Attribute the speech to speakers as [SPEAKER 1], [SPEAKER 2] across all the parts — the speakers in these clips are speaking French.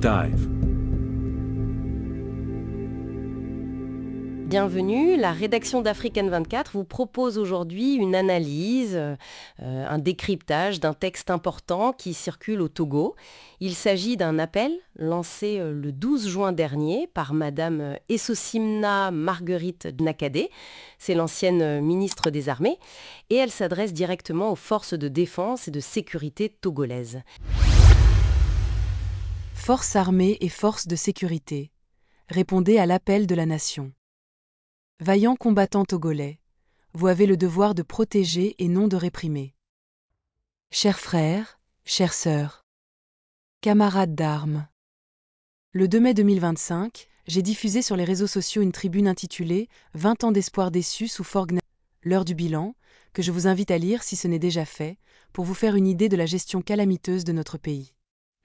[SPEAKER 1] Dive.
[SPEAKER 2] Bienvenue, la rédaction d'Africaine 24 vous propose aujourd'hui une analyse, un décryptage d'un texte important qui circule au Togo. Il s'agit d'un appel lancé le 12 juin dernier par Madame Essosimna Marguerite Nakadé, c'est l'ancienne ministre des Armées, et elle s'adresse directement aux forces de défense et de sécurité togolaises.
[SPEAKER 3] Forces armées et forces de sécurité, répondez à l'appel de la nation. Vaillants combattants togolais, vous avez le devoir de protéger et non de réprimer. Chers frères, chères sœurs, camarades d'armes. Le 2 mai 2025, j'ai diffusé sur les réseaux sociaux une tribune intitulée « 20 ans d'espoir déçus sous Forgna, l'heure du bilan », que je vous invite à lire si ce n'est déjà fait, pour vous faire une idée de la gestion calamiteuse de notre pays.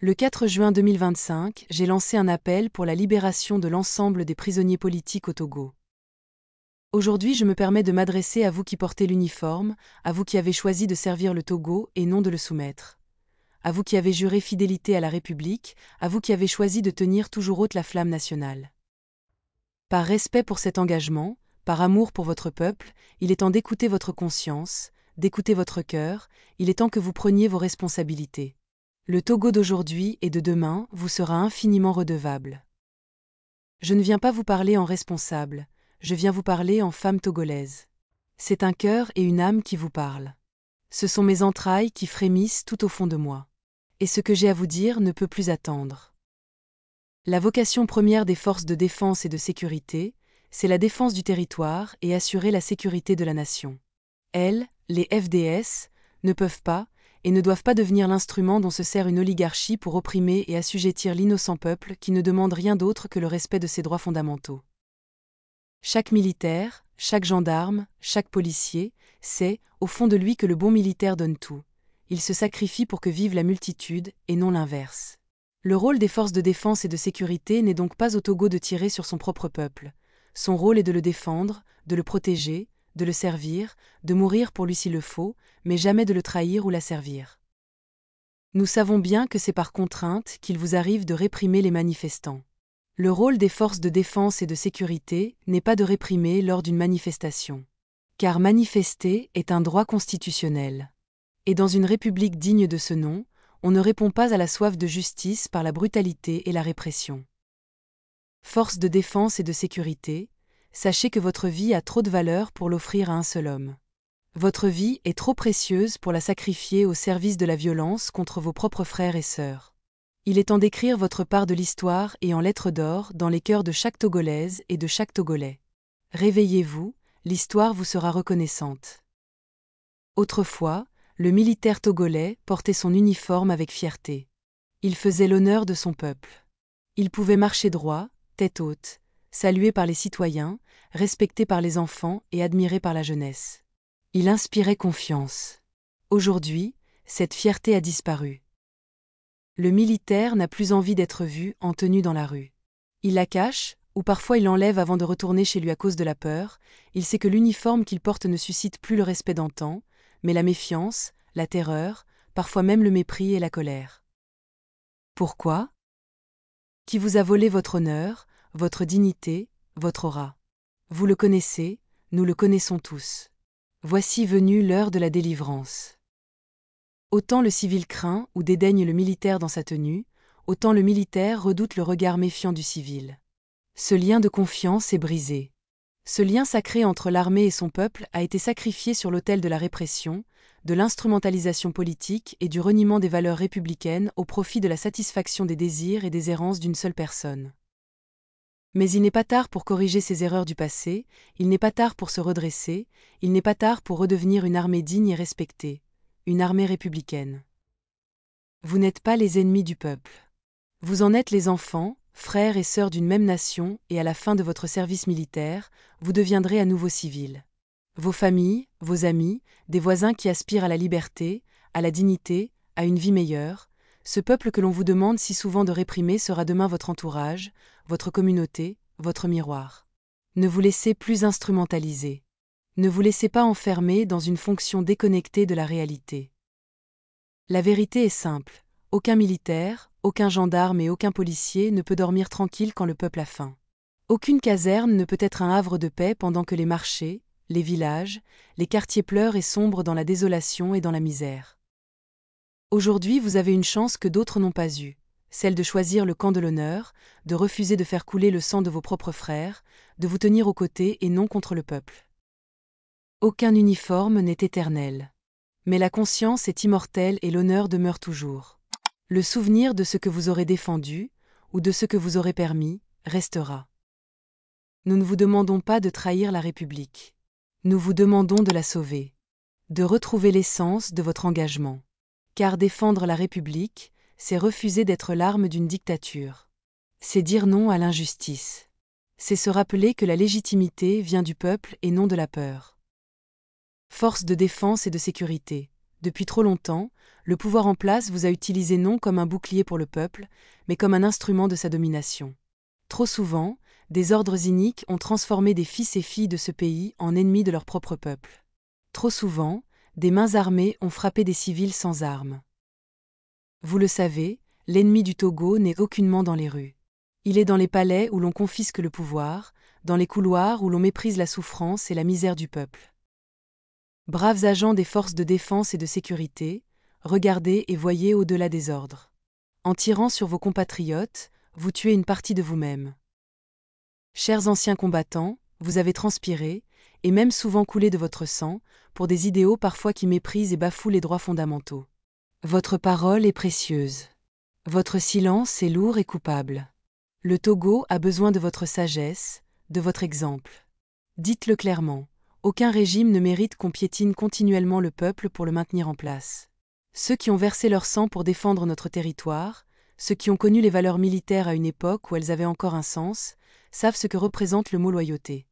[SPEAKER 3] Le 4 juin 2025, j'ai lancé un appel pour la libération de l'ensemble des prisonniers politiques au Togo. Aujourd'hui, je me permets de m'adresser à vous qui portez l'uniforme, à vous qui avez choisi de servir le Togo et non de le soumettre. À vous qui avez juré fidélité à la République, à vous qui avez choisi de tenir toujours haute la flamme nationale. Par respect pour cet engagement, par amour pour votre peuple, il est temps d'écouter votre conscience, d'écouter votre cœur, il est temps que vous preniez vos responsabilités. Le Togo d'aujourd'hui et de demain vous sera infiniment redevable. Je ne viens pas vous parler en responsable, je viens vous parler en femme togolaise. C'est un cœur et une âme qui vous parlent. Ce sont mes entrailles qui frémissent tout au fond de moi. Et ce que j'ai à vous dire ne peut plus attendre. La vocation première des forces de défense et de sécurité, c'est la défense du territoire et assurer la sécurité de la nation. Elles, les FDS, ne peuvent pas et ne doivent pas devenir l'instrument dont se sert une oligarchie pour opprimer et assujettir l'innocent peuple qui ne demande rien d'autre que le respect de ses droits fondamentaux. Chaque militaire, chaque gendarme, chaque policier sait, au fond de lui, que le bon militaire donne tout. Il se sacrifie pour que vive la multitude, et non l'inverse. Le rôle des forces de défense et de sécurité n'est donc pas au Togo de tirer sur son propre peuple. Son rôle est de le défendre, de le protéger, de le servir, de mourir pour lui s'il le faut, mais jamais de le trahir ou l'asservir. Nous savons bien que c'est par contrainte qu'il vous arrive de réprimer les manifestants. Le rôle des forces de défense et de sécurité n'est pas de réprimer lors d'une manifestation. Car manifester est un droit constitutionnel. Et dans une république digne de ce nom, on ne répond pas à la soif de justice par la brutalité et la répression. Forces de défense et de sécurité, sachez que votre vie a trop de valeur pour l'offrir à un seul homme. Votre vie est trop précieuse pour la sacrifier au service de la violence contre vos propres frères et sœurs. Il est temps d'écrire votre part de l'histoire et en lettres d'or dans les cœurs de chaque Togolaise et de chaque Togolais. Réveillez-vous, l'histoire vous sera reconnaissante. Autrefois, le militaire togolais portait son uniforme avec fierté. Il faisait l'honneur de son peuple. Il pouvait marcher droit, tête haute, salué par les citoyens, respecté par les enfants et admiré par la jeunesse. Il inspirait confiance. Aujourd'hui, cette fierté a disparu. Le militaire n'a plus envie d'être vu en tenue dans la rue. Il la cache, ou parfois il l'enlève avant de retourner chez lui à cause de la peur. Il sait que l'uniforme qu'il porte ne suscite plus le respect d'antan, mais la méfiance, la terreur, parfois même le mépris et la colère. Pourquoi ? Qui vous a volé votre honneur, votre dignité, votre aura ? Vous le connaissez, nous le connaissons tous. Voici venue l'heure de la délivrance. Autant le civil craint ou dédaigne le militaire dans sa tenue, autant le militaire redoute le regard méfiant du civil. Ce lien de confiance est brisé. Ce lien sacré entre l'armée et son peuple a été sacrifié sur l'autel de la répression, de l'instrumentalisation politique et du reniement des valeurs républicaines au profit de la satisfaction des désirs et des errances d'une seule personne. Mais il n'est pas tard pour corriger ces erreurs du passé, il n'est pas tard pour se redresser, il n'est pas tard pour redevenir une armée digne et respectée. Une armée républicaine. Vous n'êtes pas les ennemis du peuple. Vous en êtes les enfants, frères et sœurs d'une même nation, et à la fin de votre service militaire, vous deviendrez à nouveau civils. Vos familles, vos amis, des voisins qui aspirent à la liberté, à la dignité, à une vie meilleure, ce peuple que l'on vous demande si souvent de réprimer sera demain votre entourage, votre communauté, votre miroir. Ne vous laissez plus instrumentaliser. Ne vous laissez pas enfermer dans une fonction déconnectée de la réalité. La vérité est simple, aucun militaire, aucun gendarme et aucun policier ne peut dormir tranquille quand le peuple a faim. Aucune caserne ne peut être un havre de paix pendant que les marchés, les villages, les quartiers pleurent et sombrent dans la désolation et dans la misère. Aujourd'hui, vous avez une chance que d'autres n'ont pas eue, celle de choisir le camp de l'honneur, de refuser de faire couler le sang de vos propres frères, de vous tenir aux côtés et non contre le peuple. Aucun uniforme n'est éternel. Mais la conscience est immortelle et l'honneur demeure toujours. Le souvenir de ce que vous aurez défendu, ou de ce que vous aurez permis, restera. Nous ne vous demandons pas de trahir la République. Nous vous demandons de la sauver, de retrouver l'essence de votre engagement. Car défendre la République, c'est refuser d'être l'arme d'une dictature. C'est dire non à l'injustice. C'est se rappeler que la légitimité vient du peuple et non de la peur. Force de défense et de sécurité. Depuis trop longtemps, le pouvoir en place vous a utilisé non comme un bouclier pour le peuple, mais comme un instrument de sa domination. Trop souvent, des ordres iniques ont transformé des fils et filles de ce pays en ennemis de leur propre peuple. Trop souvent, des mains armées ont frappé des civils sans armes. Vous le savez, l'ennemi du Togo n'est aucunement dans les rues. Il est dans les palais où l'on confisque le pouvoir, dans les couloirs où l'on méprise la souffrance et la misère du peuple. Braves agents des forces de défense et de sécurité, regardez et voyez au-delà des ordres. En tirant sur vos compatriotes, vous tuez une partie de vous-même. Chers anciens combattants, vous avez transpiré, et même souvent coulé de votre sang, pour des idéaux parfois qui méprisent et bafouent les droits fondamentaux. Votre parole est précieuse. Votre silence est lourd et coupable. Le Togo a besoin de votre sagesse, de votre exemple. Dites-le clairement, aucun régime ne mérite qu'on piétine continuellement le peuple pour le maintenir en place. Ceux qui ont versé leur sang pour défendre notre territoire, ceux qui ont connu les valeurs militaires à une époque où elles avaient encore un sens, savent ce que représente le mot loyauté.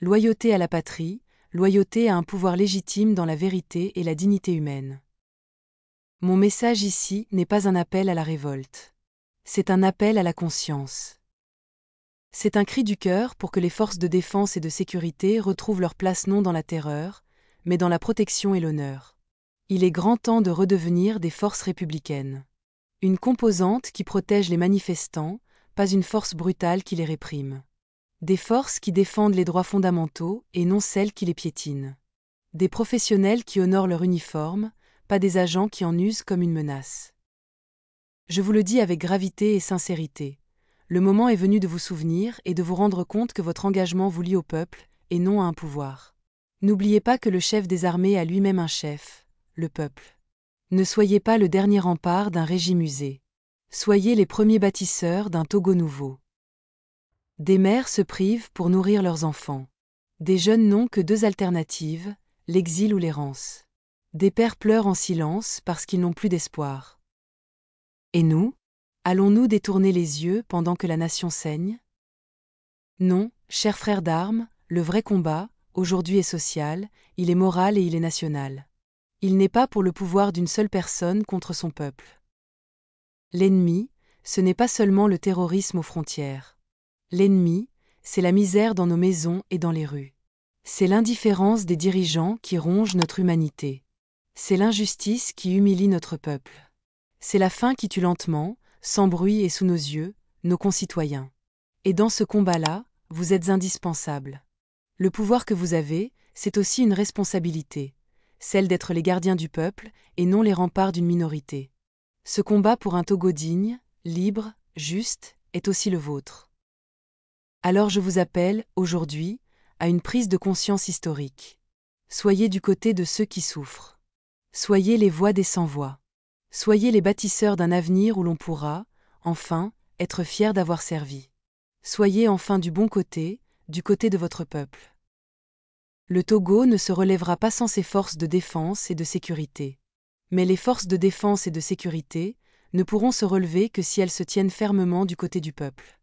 [SPEAKER 3] Loyauté à la patrie, loyauté à un pouvoir légitime dans la vérité et la dignité humaine. Mon message ici n'est pas un appel à la révolte. C'est un appel à la conscience. C'est un cri du cœur pour que les forces de défense et de sécurité retrouvent leur place non dans la terreur, mais dans la protection et l'honneur. Il est grand temps de redevenir des forces républicaines. Une composante qui protège les manifestants, pas une force brutale qui les réprime. Des forces qui défendent les droits fondamentaux et non celles qui les piétinent. Des professionnels qui honorent leur uniforme, pas des agents qui en usent comme une menace. Je vous le dis avec gravité et sincérité. Le moment est venu de vous souvenir et de vous rendre compte que votre engagement vous lie au peuple et non à un pouvoir. N'oubliez pas que le chef des armées a lui-même un chef, le peuple. Ne soyez pas le dernier rempart d'un régime usé. Soyez les premiers bâtisseurs d'un Togo nouveau. Des mères se privent pour nourrir leurs enfants. Des jeunes n'ont que deux alternatives, l'exil ou l'errance. Des pères pleurent en silence parce qu'ils n'ont plus d'espoir. Et nous, allons-nous détourner les yeux pendant que la nation saigne? Non, chers frères d'armes, le vrai combat, aujourd'hui est social, il est moral et il est national. Il n'est pas pour le pouvoir d'une seule personne contre son peuple. L'ennemi, ce n'est pas seulement le terrorisme aux frontières. L'ennemi, c'est la misère dans nos maisons et dans les rues. C'est l'indifférence des dirigeants qui ronge notre humanité. C'est l'injustice qui humilie notre peuple. C'est la faim qui tue lentement, sans bruit et sous nos yeux, nos concitoyens. Et dans ce combat-là, vous êtes indispensables. Le pouvoir que vous avez, c'est aussi une responsabilité, celle d'être les gardiens du peuple et non les remparts d'une minorité. Ce combat pour un Togo digne, libre, juste, est aussi le vôtre. Alors je vous appelle, aujourd'hui, à une prise de conscience historique. Soyez du côté de ceux qui souffrent. Soyez les voix des sans-voix. Soyez les bâtisseurs d'un avenir où l'on pourra, enfin, être fier d'avoir servi. Soyez enfin du bon côté, du côté de votre peuple. Le Togo ne se relèvera pas sans ses forces de défense et de sécurité. Mais les forces de défense et de sécurité ne pourront se relever que si elles se tiennent fermement du côté du peuple.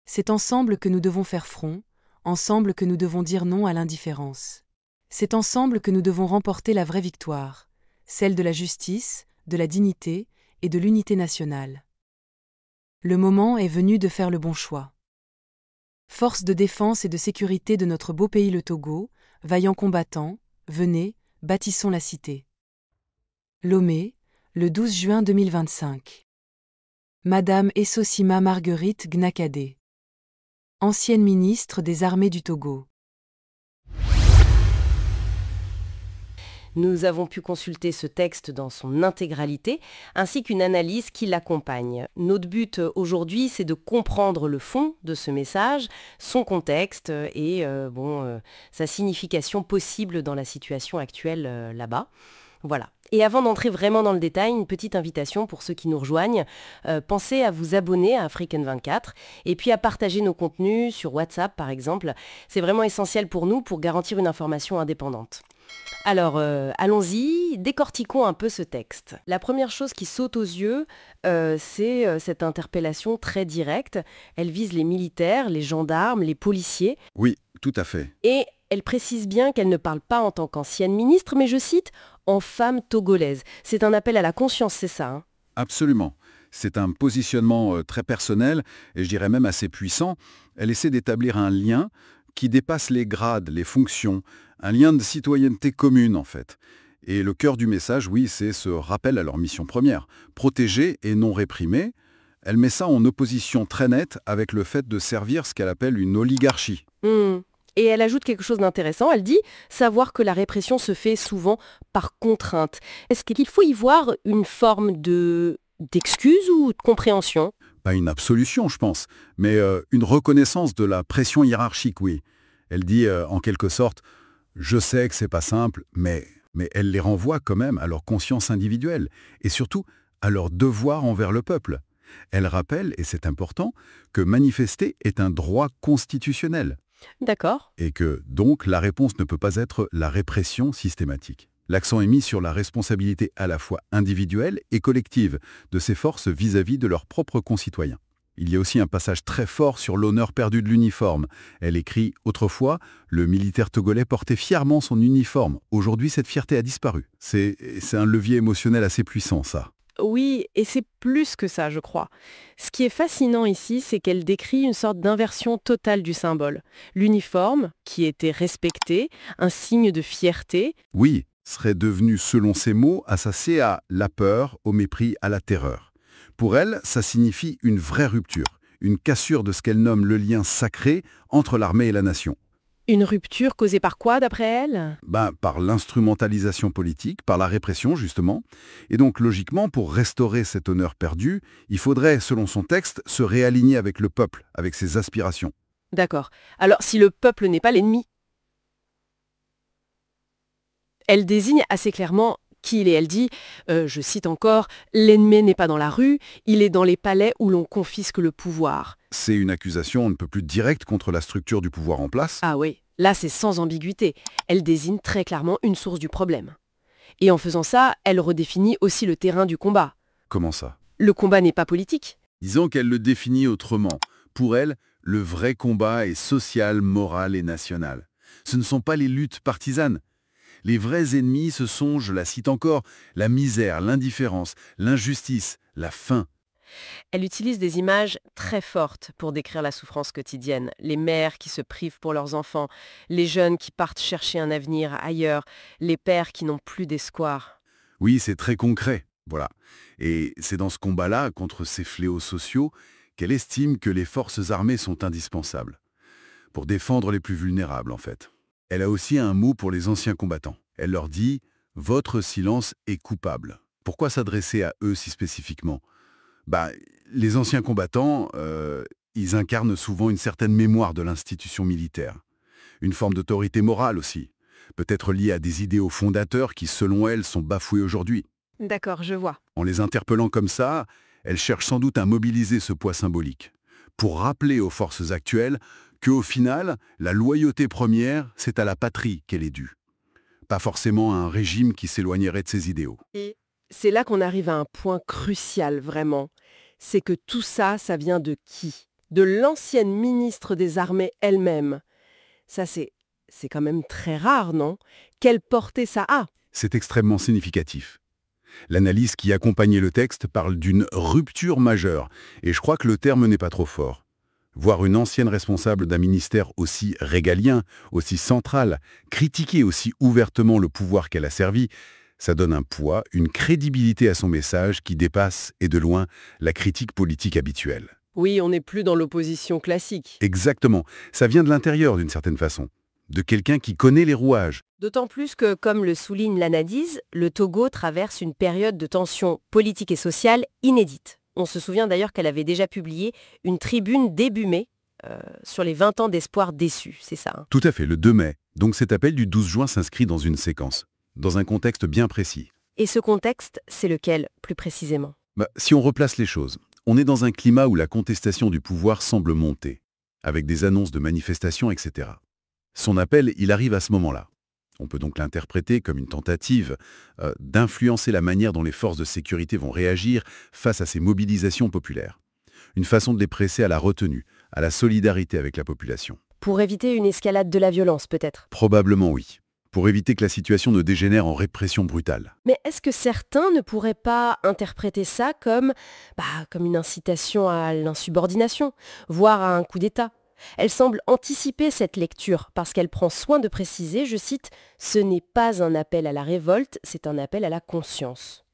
[SPEAKER 3] C'est ensemble que nous devons faire front, ensemble que nous devons dire non à l'indifférence. C'est ensemble que nous devons remporter la vraie victoire, celle de la justice, de la dignité et de l'unité nationale. Le moment est venu de faire le bon choix. Forces de défense et de sécurité de notre beau pays le Togo, vaillants combattants, venez, bâtissons la cité. Lomé, le 12 juin 2025. Madame Essosima Marguerite Gnakadé. Ancienne ministre des Armées du Togo.
[SPEAKER 2] Nous avons pu consulter ce texte dans son intégralité, ainsi qu'une analyse qui l'accompagne. Notre but aujourd'hui, c'est de comprendre le fond de ce message, son contexte et sa signification possible dans la situation actuelle là-bas. Voilà. Et avant d'entrer vraiment dans le détail, une petite invitation pour ceux qui nous rejoignent. Pensez à vous abonner à Africaine24 et puis à partager nos contenus sur WhatsApp par exemple. C'est vraiment essentiel pour nous pour garantir une information indépendante. Alors, allons-y, décortiquons un peu ce texte. La première chose qui saute aux yeux, c'est cette interpellation très directe. Elle vise les militaires, les gendarmes, les policiers.
[SPEAKER 1] Oui, tout à fait.
[SPEAKER 2] Et elle précise bien qu'elle ne parle pas en tant qu'ancienne ministre, mais je cite, en femme togolaise. C'est un appel à la conscience, c'est ça, hein ?
[SPEAKER 1] Absolument. C'est un positionnement très personnel, et je dirais même assez puissant. Elle essaie d'établir un lien qui dépasse les grades, les fonctions, un lien de citoyenneté commune en fait. Et le cœur du message, oui, c'est ce rappel à leur mission première, protéger et non réprimer. Elle met ça en opposition très nette avec le fait de servir ce qu'elle appelle une oligarchie.
[SPEAKER 2] Et elle ajoute quelque chose d'intéressant, elle dit savoir que la répression se fait souvent par contrainte. Est-ce qu'il faut y voir une forme d'excuse ou de compréhension ?
[SPEAKER 1] Pas une absolution, je pense, mais une reconnaissance de la pression hiérarchique, oui. Elle dit en quelque sorte « je sais que c'est pas simple, mais elle les renvoie quand même à leur conscience individuelle et surtout à leur devoir envers le peuple. Elle rappelle, et c'est important, que manifester est un droit constitutionnel.
[SPEAKER 2] D'accord.
[SPEAKER 1] Et que, donc, la réponse ne peut pas être la répression systématique. L'accent est mis sur la responsabilité à la fois individuelle et collective de ces forces vis-à-vis de leurs propres concitoyens. Il y a aussi un passage très fort sur l'honneur perdu de l'uniforme. Elle écrit « Autrefois, le militaire togolais portait fièrement son uniforme. Aujourd'hui, cette fierté a disparu. » C'est un levier émotionnel assez puissant, ça.
[SPEAKER 4] Oui, et c'est plus que ça, je crois. Ce qui est fascinant ici, c'est qu'elle décrit une sorte d'inversion totale du symbole. L'uniforme, qui était respecté, un signe de fierté.
[SPEAKER 1] Oui, serait devenu, selon ses mots, associé à la peur, au mépris, à la terreur. Pour elle, ça signifie une vraie rupture, une cassure de ce qu'elle nomme le lien sacré entre l'armée et la nation.
[SPEAKER 4] Une rupture causée par quoi, d'après elle ?
[SPEAKER 1] Par l'instrumentalisation politique, par la répression, justement. Et donc, logiquement, pour restaurer cet honneur perdu, il faudrait, selon son texte, se réaligner avec le peuple, avec ses aspirations.
[SPEAKER 4] D'accord. Alors, si le peuple n'est pas l'ennemi ? Elle désigne assez clairement qui il est. Elle dit, je cite encore, « L'ennemi n'est pas dans la rue, il est dans les palais où l'on confisque le pouvoir. »
[SPEAKER 1] C'est une accusation on ne peut plus directe contre la structure du pouvoir en place.
[SPEAKER 4] Ah oui, là c'est sans ambiguïté. Elle désigne très clairement une source du problème. Et en faisant ça, elle redéfinit aussi le terrain du combat.
[SPEAKER 1] Comment ça ?
[SPEAKER 4] Le combat n'est pas politique.
[SPEAKER 1] Disons qu'elle le définit autrement. Pour elle, le vrai combat est social, moral et national. Ce ne sont pas les luttes partisanes. Les vrais ennemis, ce sont, je la cite encore, la misère, l'indifférence, l'injustice, la faim.
[SPEAKER 4] Elle utilise des images très fortes pour décrire la souffrance quotidienne. Les mères qui se privent pour leurs enfants, les jeunes qui partent chercher un avenir ailleurs, les pères qui n'ont plus d'espoir.
[SPEAKER 1] Oui, c'est très concret, voilà. Et c'est dans ce combat-là, contre ces fléaux sociaux, qu'elle estime que les forces armées sont indispensables. Pour défendre les plus vulnérables, en fait. Elle a aussi un mot pour les anciens combattants. Elle leur dit « Votre silence est coupable ». Pourquoi s'adresser à eux si spécifiquement ? Les anciens combattants, ils incarnent souvent une certaine mémoire de l'institution militaire. Une forme d'autorité morale aussi. Peut-être liée à des idéaux fondateurs qui, selon elle, sont bafoués aujourd'hui.
[SPEAKER 4] D'accord, je vois.
[SPEAKER 1] En les interpellant comme ça, elle cherche sans doute à mobiliser ce poids symbolique. Pour rappeler aux forces actuelles qu'au final, la loyauté première, c'est à la patrie qu'elle est due. Pas forcément à un régime qui s'éloignerait de ses idéaux.
[SPEAKER 4] Et c'est là qu'on arrive à un point crucial, vraiment. C'est que tout ça, ça vient de qui ? De l'ancienne ministre des Armées elle-même. Ça, c'est quand même très rare, non ? Quelle portée ça a ?
[SPEAKER 1] C'est extrêmement significatif. L'analyse qui accompagnait le texte parle d'une rupture majeure, et je crois que le terme n'est pas trop fort. Voir une ancienne responsable d'un ministère aussi régalien, aussi central, critiquer aussi ouvertement le pouvoir qu'elle a servi, Ça donne un poids, une crédibilité à son message qui dépasse, et de loin, la critique politique habituelle.
[SPEAKER 4] Oui, on n'est plus dans l'opposition classique.
[SPEAKER 1] Exactement. Ça vient de l'intérieur d'une certaine façon. De quelqu'un qui connaît les rouages.
[SPEAKER 2] D'autant plus que, comme le souligne l'analyse, le Togo traverse une période de tension politique et sociale inédite. On se souvient d'ailleurs qu'elle avait déjà publié une tribune début mai sur les 20 ans d'espoir déçus, c'est ça hein.
[SPEAKER 1] Tout à fait, le 2 mai. Donc cet appel du 12 juin s'inscrit dans une séquence, dans un contexte bien précis.
[SPEAKER 2] Et ce contexte, c'est lequel, plus précisément?
[SPEAKER 1] Si on replace les choses, on est dans un climat où la contestation du pouvoir semble monter, avec des annonces de manifestations, etc. Son appel, il arrive à ce moment-là. On peut donc l'interpréter comme une tentative d'influencer la manière dont les forces de sécurité vont réagir face à ces mobilisations populaires. Une façon de les presser à la retenue, à la solidarité avec la population.
[SPEAKER 2] Pour éviter une escalade de la violence, peut-être?
[SPEAKER 1] Probablement oui. Pour éviter que la situation ne dégénère en répression brutale.
[SPEAKER 2] Mais est-ce que certains ne pourraient pas interpréter ça comme une incitation à l'insubordination, voire à un coup d'État? Elle semble anticiper cette lecture parce qu'elle prend soin de préciser, je cite, « Ce n'est pas un appel à la révolte, c'est un appel à la conscience ».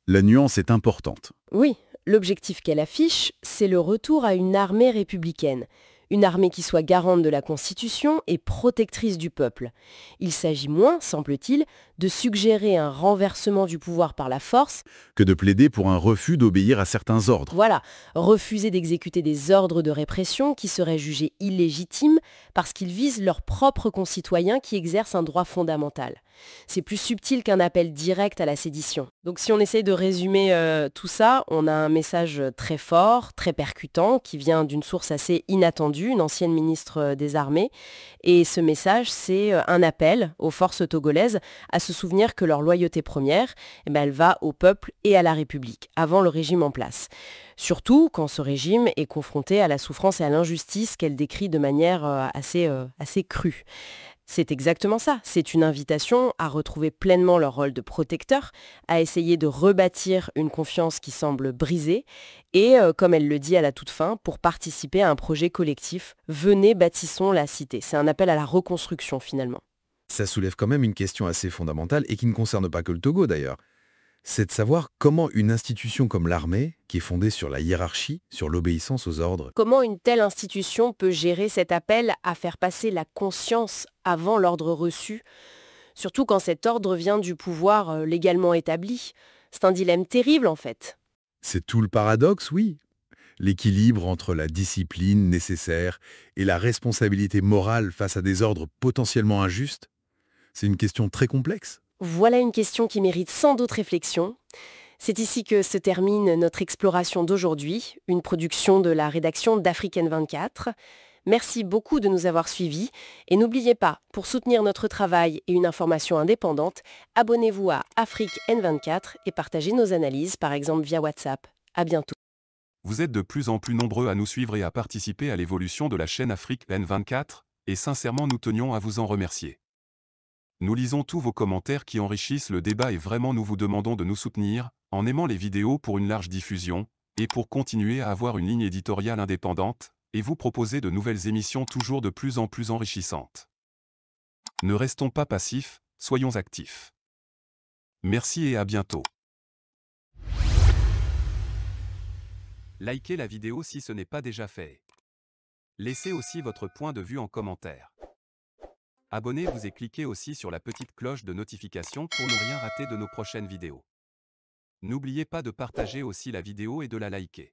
[SPEAKER 1] La nuance est importante.
[SPEAKER 2] Oui, l'objectif qu'elle affiche, c'est le retour à une armée républicaine. Une armée qui soit garante de la Constitution et protectrice du peuple. Il s'agit moins, semble-t-il, de suggérer un renversement du pouvoir par la force
[SPEAKER 1] que de plaider pour un refus d'obéir à certains ordres.
[SPEAKER 2] Voilà, refuser d'exécuter des ordres de répression qui seraient jugés illégitimes parce qu'ils visent leurs propres concitoyens qui exercent un droit fondamental. C'est plus subtil qu'un appel direct à la sédition. Donc si on essaye de résumer tout ça, on a un message très fort, très percutant, qui vient d'une source assez inattendue, une ancienne ministre des Armées. Et ce message, c'est un appel aux forces togolaises à se souvenir que leur loyauté première, elle va au peuple et à la République, avant le régime en place. Surtout quand ce régime est confronté à la souffrance et à l'injustice qu'elle décrit de manière assez crue. C'est exactement ça, c'est une invitation à retrouver pleinement leur rôle de protecteur, à essayer de rebâtir une confiance qui semble brisée et, comme elle le dit à la toute fin, pour participer à un projet collectif, venez bâtissons la cité. C'est un appel à la reconstruction finalement.
[SPEAKER 5] Ça soulève quand même une question assez fondamentale et qui ne concerne pas que le Togo d'ailleurs. C'est de savoir comment une institution comme l'armée, qui est fondée sur la hiérarchie, sur l'obéissance aux ordres,
[SPEAKER 2] comment une telle institution peut gérer cet appel à faire passer la conscience avant l'ordre reçu, surtout quand cet ordre vient du pouvoir légalement établi. C'est un dilemme terrible en fait.
[SPEAKER 1] C'est tout le paradoxe, oui. L'équilibre entre la discipline nécessaire et la responsabilité morale face à des ordres potentiellement injustes, c'est une question très complexe.
[SPEAKER 2] Voilà une question qui mérite sans doute réflexion. C'est ici que se termine notre exploration d'aujourd'hui, une production de la rédaction d'Afrique N24. Merci beaucoup de nous avoir suivis et n'oubliez pas, pour soutenir notre travail et une information indépendante, abonnez-vous à Afrique N24 et partagez nos analyses, par exemple via WhatsApp. À bientôt.
[SPEAKER 6] Vous êtes de plus en plus nombreux à nous suivre et à participer à l'évolution de la chaîne Afrique N24, et sincèrement nous tenions à vous en remercier. Nous lisons tous vos commentaires qui enrichissent le débat et vraiment nous vous demandons de nous soutenir, en aimant les vidéos pour une large diffusion, et pour continuer à avoir une ligne éditoriale indépendante, et vous proposer de nouvelles émissions toujours de plus en plus enrichissantes. Ne restons pas passifs, soyons actifs. Merci et à bientôt. Likez la vidéo si ce n'est pas déjà fait. Laissez aussi votre point de vue en commentaire. Abonnez-vous et cliquez aussi sur la petite cloche de notification pour ne rien rater de nos prochaines vidéos. N'oubliez pas de partager aussi la vidéo et de la liker.